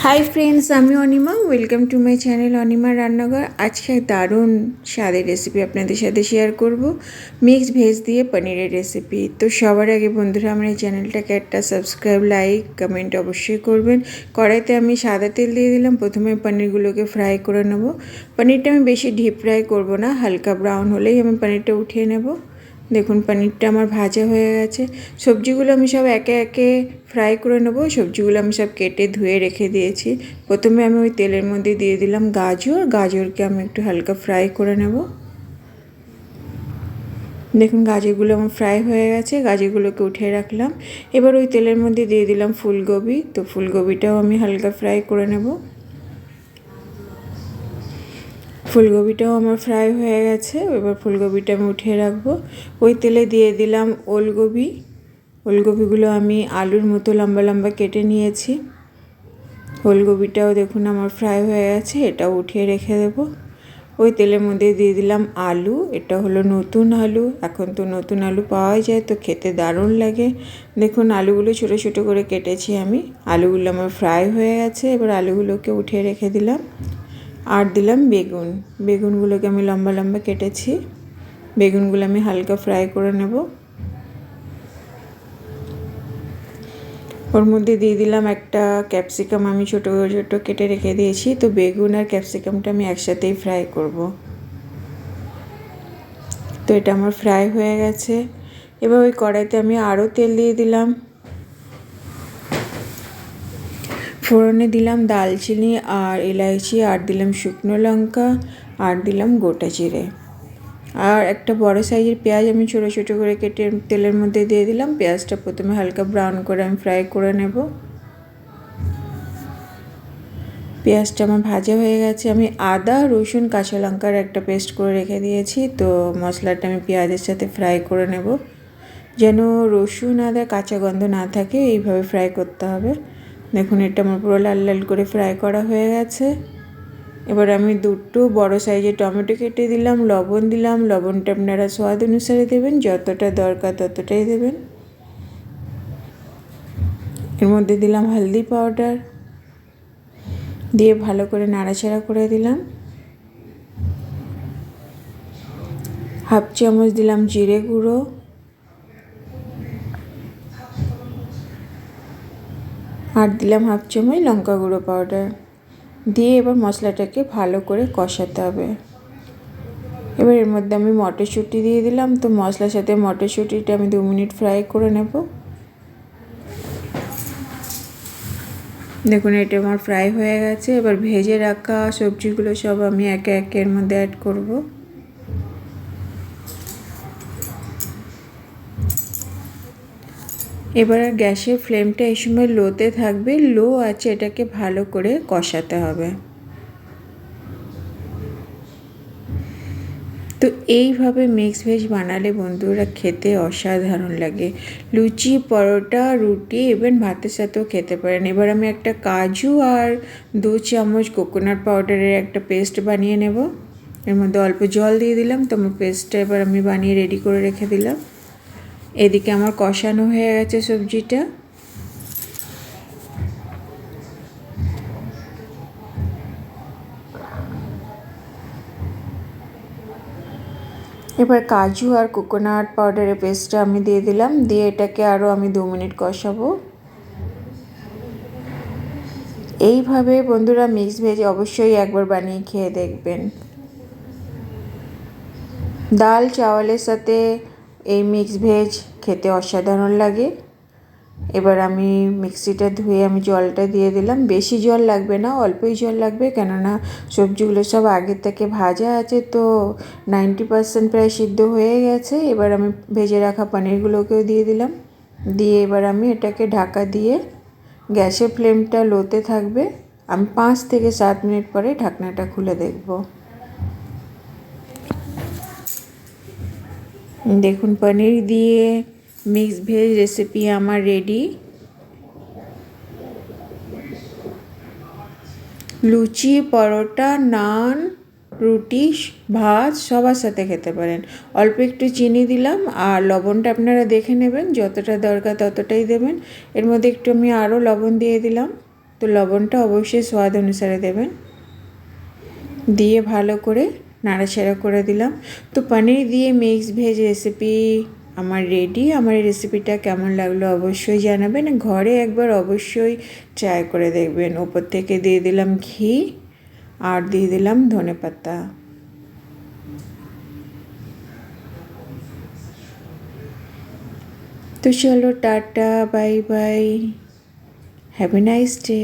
Hi friends, আমি Anima. Welcome to my channel Anima রান্নাঘর। আজকে দারুণ স্বাদের রেসিপি আপনাদের সাথে শেয়ার করব, মিক্স ভেজ দিয়ে পনিরের রেসিপি। তো সবার আগে বন্ধুরা, আমার এই চ্যানেলটাকে একটা সাবস্ক্রাইব, লাইক, কমেন্ট অবশ্যই করবেন। কড়াইতে আমি সাদা তেল দিয়ে দিলাম। প্রথমে পনিরগুলোকে ফ্রাই করে নেব। পনিরটা আমি বেশি ডিপ ফ্রাই করব না, হালকা ব্রাউন হলেই আমি পনিরটা উঠিয়ে নেব। দেখুন পনিরটা আমার ভাজা হয়ে গেছে। সবজিগুলো আমি সব একে একে ফ্রাই করে নেব। সবজিগুলো আমি সব কেটে ধুয়ে রেখে দিয়েছি। প্রথমে আমি ওই তেলের মধ্যে দিয়ে দিলাম গাজরকে আমি একটু হালকা ফ্রাই করে নেব। দেখুন গাজরগুলো আমার ফ্রাই হয়ে গেছে, গাজরগুলোকে উঠিয়ে রাখলাম। এবার ওই তেলের মধ্যে দিয়ে দিলাম ফুলকপি। তো ফুলকপিটাও আমি হালকা ফ্রাই করে নেব। ফুলকপিটাও আমার ফ্রাই হয়ে গেছে। এবার ফুলকপিটা আমি উঠিয়ে রাখবো। ওই তেলে দিয়ে দিলাম ওলকপিগুলো আমি আলুর মতো লম্বা লম্বা কেটে নিয়েছি। ওলকপিটাও দেখুন আমার ফ্রাই হয়ে গেছে, এটাও উঠিয়ে রেখে দেবো। ওই তেলের মধ্যে দিয়ে দিলাম আলু। এটা হলো নতুন আলু, এখন তো নতুন আলু পাওয়াই যায়, তো খেতে দারুণ লাগে। দেখুন আলুগুলো ছোটো ছোটো করে কেটেছি আমি। আলুগুলো আমার ফ্রাই হয়ে গেছে। এবার আলুগুলোকে উঠিয়ে রেখে দিলাম। আর দিলাম বেগুনগুলোকে আমি লম্বা লম্বা কেটেছি। বেগুনগুলো আমি হালকা ফ্রাই করে নেব। ওর মধ্যে দিয়ে দিলাম একটা ক্যাপসিকাম, আমি ছোটো ছোটো কেটে রেখে দিয়েছি। তো বেগুন আর ক্যাপসিকামটা আমি একসাথেই ফ্রাই করব। তো এটা আমার ফ্রাই হয়ে গেছে। এবার ওই কড়াইতে আমি আরও তেল দিয়ে দিলাম। ফোড়নে দিলাম দালচিনি আর এলাইচি, আর দিলাম শুকনো লঙ্কা, আর দিলাম গোটা জিরে। আর একটা বড় সাইজের পেঁয়াজ আমি ছোটো ছোটো করে কেটে তেলের মধ্যে দিয়ে দিলাম। পেঁয়াজটা প্রথমে হালকা ব্রাউন করে আমি ফ্রাই করে নেব। পেঁয়াজটা আমার ভাজা হয়ে গেছে। আমি আদা, রসুন, কাঁচা লঙ্কার একটা পেস্ট করে রেখে দিয়েছি। তো মশলাটা আমি পেঁয়াজের সাথে ফ্রাই করে নেব, যেন রসুন আদা কাঁচা গন্ধ না থাকে, এইভাবে ফ্রাই করতে হবে। দেখুন এটা আমার পুরো লাল লাল করে ফ্রাই করা হয়ে গেছে। এবার আমি দুটো বড় সাইজের টমেটো কেটে দিলাম, লবণ দিলাম। লবণটা আপনারা স্বাদ অনুসারে দেবেন, যতটা দরকার ততটাই দেবেন। এর মধ্যে দিলাম হলদি পাউডার, দিয়ে ভালো করে নাড়াচাড়া করে দিলাম। হাফ চামচ দিলাম জিরে গুঁড়ো, আর দিলাম হাফ চামচ লঙ্কা গুঁড়ো পাউডার, দিয়ে এবার মশলাটাকে ভালো করে কষাতে হবে। এবার এর মধ্যে আমি মটরশুঁটি দিয়ে দিলাম। তো মশলার সাথে মটরশুঁটিটা আমি 2 মিনিট ফ্রাই করে নেব। দেখুন এটা আমার ফ্রাই হয়ে গেছে। এবার ভেজে রাখা সবজিগুলো সব আমি একে একে এর মধ্যে অ্যাড করব। এবার গ্যাসের ফ্লেমটা এই সময় লোতে থাকবে। লো আছে, এটাকে ভালো করে কষাতে হবে। তো এইভাবে মিক্স ভেজ বানালে বন্ধুরা খেতে অসাধারণ লাগে। লুচি, পরোটা, রুটি, ইভেন ভাতের সাথেও খেতে পারেন। এবার আমি একটা কাজু আর 2 চামচ কোকোনাট পাউডারের একটা পেস্ট বানিয়ে নেব। এর মধ্যে অল্প জল দিয়ে দিলাম। তো আমার পেস্টটা এবার আমি বানিয়ে রেডি করে রেখে দিলাম। এদিকে আমার কষানো হয়ে গেছে সবজিটা। এবার কাজু আর কোকোনাট পাউডারের পেস্টটা আমি দিয়ে দিলাম। দিয়ে এটাকে আরও আমি 2 মিনিট কষাবো। এইভাবে বন্ধুরা মিক্স ভেজ অবশ্যই একবার বানিয়ে খেয়ে দেখবেন। ডাল চাওয়ালের সাথে এই মিক্স ভেজ খেতে অসাধারণ লাগে। এবার আমি মিক্সিটা ধুয়ে আমি জলটা দিয়ে দিলাম। বেশি জল লাগবে না, অল্পই জল লাগবে, কেননা সবজিগুলো সব আগে থেকে ভাজা আছে। তো 90% প্রায় সিদ্ধ হয়ে গেছে। এবার আমি ভেজে রাখা পনিরগুলোকেও দিয়ে দিলাম। দিয়ে এবার আমি এটাকে ঢাকা দিয়ে গ্যাসের ফ্লেমটা লোতে থাকবে। আমি 5 থেকে 7 মিনিট পরে ঢাকনাটা খুলে দেখব। দেখুন পনির দিয়ে মিক্স ভেজ রেসিপি আমার রেডি। লুচি, পরোটা, নান, রুটি, ভাত সবার সাথে খেতে পারেন। অল্প একটু চিনি দিলাম, আর লবণটা আপনারা দেখে নেবেন, যতটা দরকার ততটাই দেবেন। এর মধ্যে একটু আমি আরও লবণ দিয়ে দিলাম। তো তো লবণটা অবশ্যই স্বাদ অনুসারে দেবেন। দিয়ে ভালো করে নাড়াচাড়া করে দিলাম। তো পনির দিয়ে মিক্স ভেজ রেসিপি আমার রেডি। আমার এই রেসিপিটা কেমন লাগলো অবশ্যই জানাবেন। ঘরে একবার অবশ্যই ট্রাই করে দেখবেন। ওপর থেকে দিয়ে দিলাম ঘি আর দিয়ে দিলাম ধনেপাতা। তো চলো tata, bye bye, have a nice day.